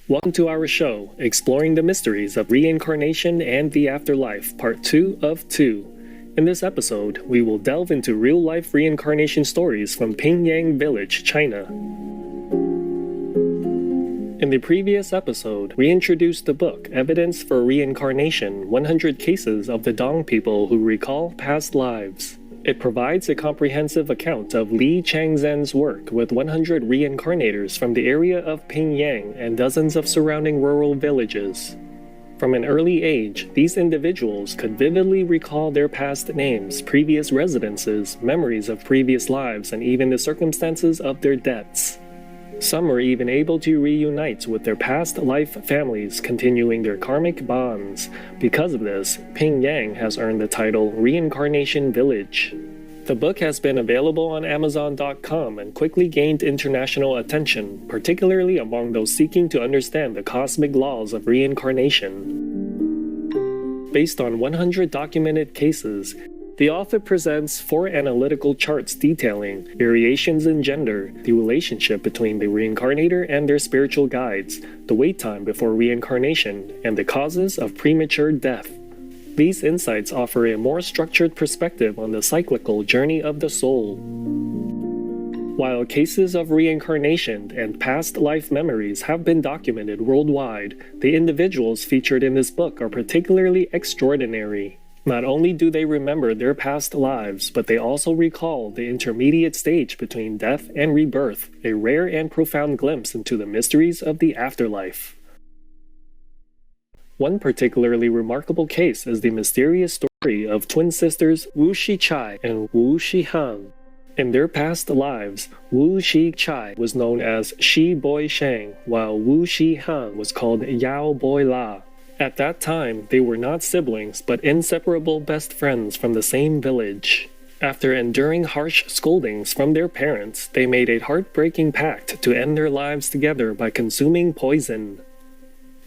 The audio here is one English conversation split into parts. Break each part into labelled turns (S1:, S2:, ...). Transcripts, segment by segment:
S1: Welcome to our show, exploring the mysteries of reincarnation and the afterlife, part 2 of 2. In this episode, we will delve into real-life reincarnation stories from Pingyang Village, China. In the previous episode, we introduced the book Evidence for Reincarnation, 100 Cases of the Dong People Who Recall Past Lives. It provides a comprehensive account of Li Changzhen's work with 100 reincarnators from the area of Pingyang and dozens of surrounding rural villages. From an early age, these individuals could vividly recall their past names, previous residences, memories of previous lives, and even the circumstances of their deaths. Some were even able to reunite with their past life families, continuing their karmic bonds. Because of this, Pingyang has earned the title Reincarnation Village. The book has been available on Amazon.com and quickly gained international attention, particularly among those seeking to understand the cosmic laws of reincarnation. Based on 100 documented cases, the author presents 4 analytical charts detailing variations in gender, the relationship between the reincarnator and their spiritual guides, the wait time before reincarnation, and the causes of premature death. These insights offer a more structured perspective on the cyclical journey of the soul. While cases of reincarnation and past life memories have been documented worldwide, the individuals featured in this book are particularly extraordinary. Not only do they remember their past lives, but they also recall the intermediate stage between death and rebirth, a rare and profound glimpse into the mysteries of the afterlife. One particularly remarkable case is the mysterious story of twin sisters Wu Shichai and Wu Shihang. In their past lives, Wu Shichai was known as Shi Boy Shang, while Wu Shihang was called Yao Boy La. At that time, they were not siblings, but inseparable best friends from the same village. After enduring harsh scoldings from their parents, they made a heartbreaking pact to end their lives together by consuming poison.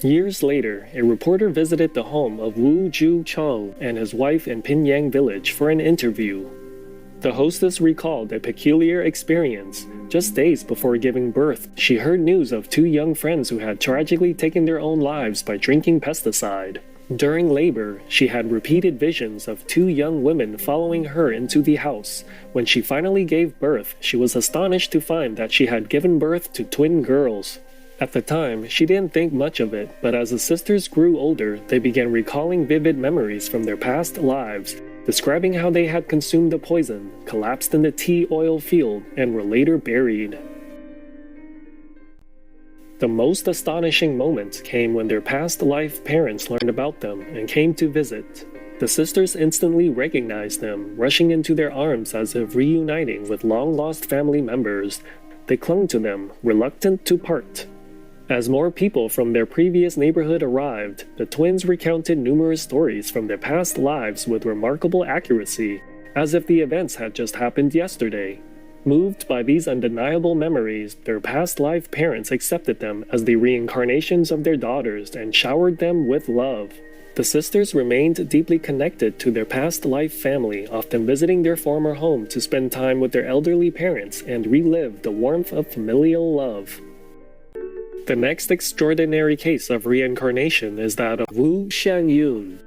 S1: Years later, a reporter visited the home of Wu Ju Chou and his wife in Pingyang Village for an interview. The hostess recalled a peculiar experience. Just days before giving birth, she heard news of 2 young friends who had tragically taken their own lives by drinking pesticide. During labor, she had repeated visions of 2 young women following her into the house. When she finally gave birth, she was astonished to find that she had given birth to twin girls. At the time, she didn't think much of it, but as the sisters grew older, they began recalling vivid memories from their past lives, describing how they had consumed the poison, collapsed in the tea oil field, and were later buried. The most astonishing moment came when their past life parents learned about them and came to visit. The sisters instantly recognized them, rushing into their arms as if reuniting with long-lost family members. They clung to them, reluctant to part. As more people from their previous neighborhood arrived, the twins recounted numerous stories from their past lives with remarkable accuracy, as if the events had just happened yesterday. Moved by these undeniable memories, their past life parents accepted them as the reincarnations of their daughters and showered them with love. The sisters remained deeply connected to their past life family, often visiting their former home to spend time with their elderly parents and relive the warmth of familial love. The next extraordinary case of reincarnation is that of Wu Shang Yun.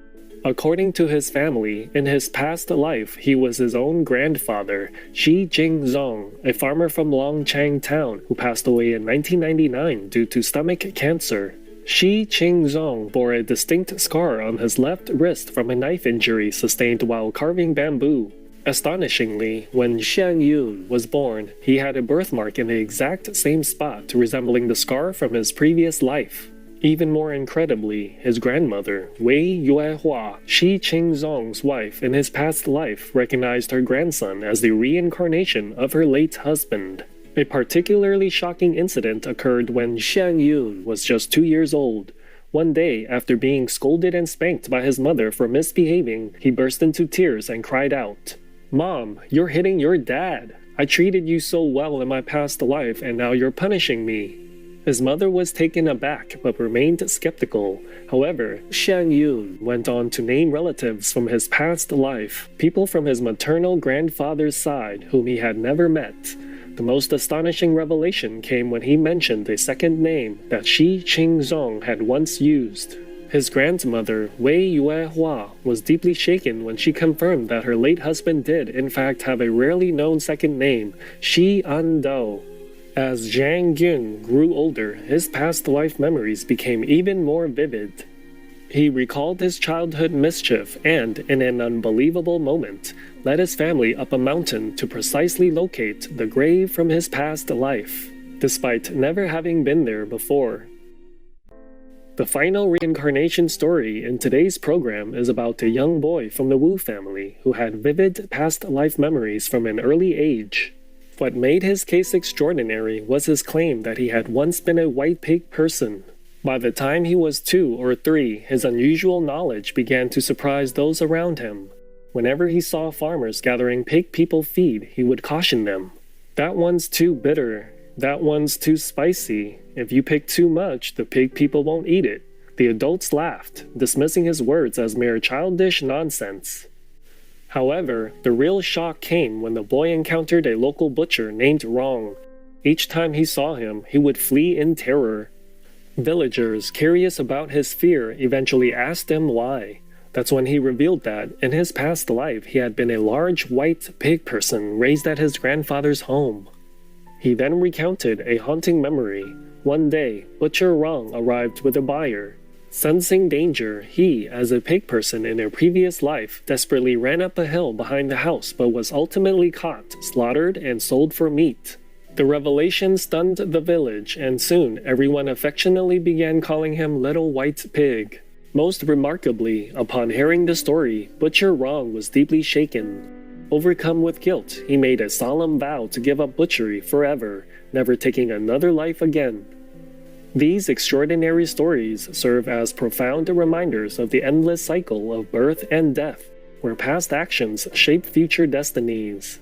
S1: According to his family, in his past life, he was his own grandfather, Shi Jingzong, a farmer from Longchang Town who passed away in 1999 due to stomach cancer. Shi Jingzong bore a distinct scar on his left wrist from a knife injury sustained while carving bamboo. Astonishingly, when Shang Yun was born, he had a birthmark in the exact same spot, resembling the scar from his previous life. Even more incredibly, his grandmother, Wei Yuehua, Shi Qingzong's wife in his past life, recognized her grandson as the reincarnation of her late husband. A particularly shocking incident occurred when Shang Yun was just 2 years old. One day, after being scolded and spanked by his mother for misbehaving, he burst into tears and cried out, "Mom, you're hitting your dad. I treated you so well in my past life and now you're punishing me." His mother was taken aback but remained skeptical. However, Shang Yun went on to name relatives from his past life, people from his maternal grandfather's side whom he had never met. The most astonishing revelation came when he mentioned a second name that Ching had once used. His grandmother, Reincarnation, was deeply shaken when she confirmed that her late husband did, in fact, have a rarely known second name, Dao. As Shang Yun grew older, his past life memories became even more vivid. He recalled his childhood mischief and, in an unbelievable moment, led his family up a mountain to precisely locate the grave from his past life, despite never having been there before. The final reincarnation story in today's program is about a young boy from the Wu family who had vivid past life memories from an early age. What made his case extraordinary was his claim that he had once been a white pig person. By the time he was 2 or 3, his unusual knowledge began to surprise those around him. Whenever he saw farmers gathering pig people feed, he would caution them. That one's too bitter. That one's too spicy. If you pick too much, the pig people won't eat it. The adults laughed, dismissing his words as mere childish nonsense. However, the real shock came when the boy encountered a local butcher named Rong. Each time he saw him, he would flee in terror. Villagers, curious about his fear, eventually asked him why. That's when he revealed that, in his past life, he had been a large white pig person raised at his grandfather's home. He then recounted a haunting memory. One day, Butcher Rong arrived with a buyer. Sensing danger, he, as a pig person in a previous life, desperately ran up a hill behind the house but was ultimately caught, slaughtered, and sold for meat. The revelation stunned the village, and soon everyone affectionately began calling him Little White Pig. Most remarkably, upon hearing the story, Butcher Rong was deeply shaken. Overcome with guilt, he made a solemn vow to give up butchery forever, never taking another life again. These extraordinary stories serve as profound reminders of the endless cycle of birth and death, where past actions shape future destinies.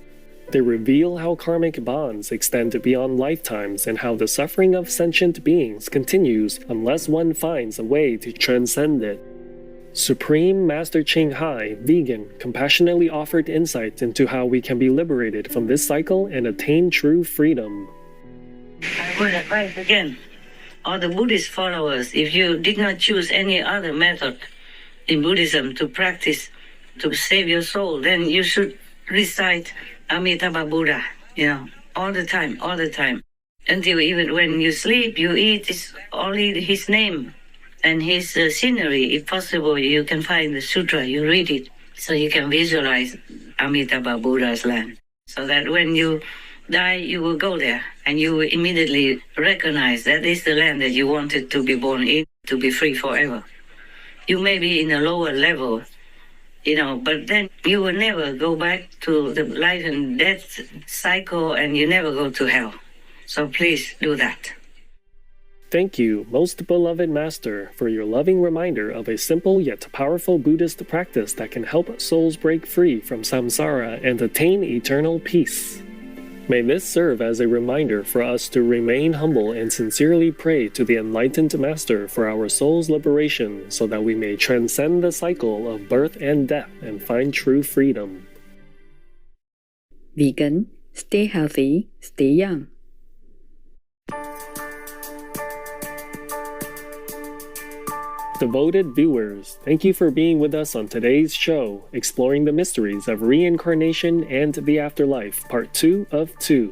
S1: They reveal how karmic bonds extend beyond lifetimes and how the suffering of sentient beings continues unless one finds a way to transcend it. Supreme Master Ching vegan, compassionately offered insight into how we can be liberated from this cycle and attain true freedom.
S2: I would advise again, all the Buddhist followers, if you did not choose any other method in Buddhism to practice to save your soul, then you should recite Amitabha Buddha, all the time. Until even when you sleep, you eat, it's only his name and his scenery. If possible, you can find the sutra, you read it, so you can visualize Amitabha Buddha's land. So that when you die, you will go there and you will immediately recognize that is the land that you wanted to be born in, to be free forever. You may be in a lower level, but then you will never go back to the life and death cycle and you never go to hell. So please do that.
S1: Thank you, most beloved Master, for your loving reminder of a simple yet powerful Buddhist practice that can help souls break free from samsara and attain eternal peace. May this serve as a reminder for us to remain humble and sincerely pray to the enlightened Master for our soul's liberation so that we may transcend the cycle of birth and death and find true freedom.
S3: Vegan, stay healthy, stay young.
S1: Devoted viewers, thank you for being with us on today's show, exploring the mysteries of reincarnation and the afterlife, part 2 of 2.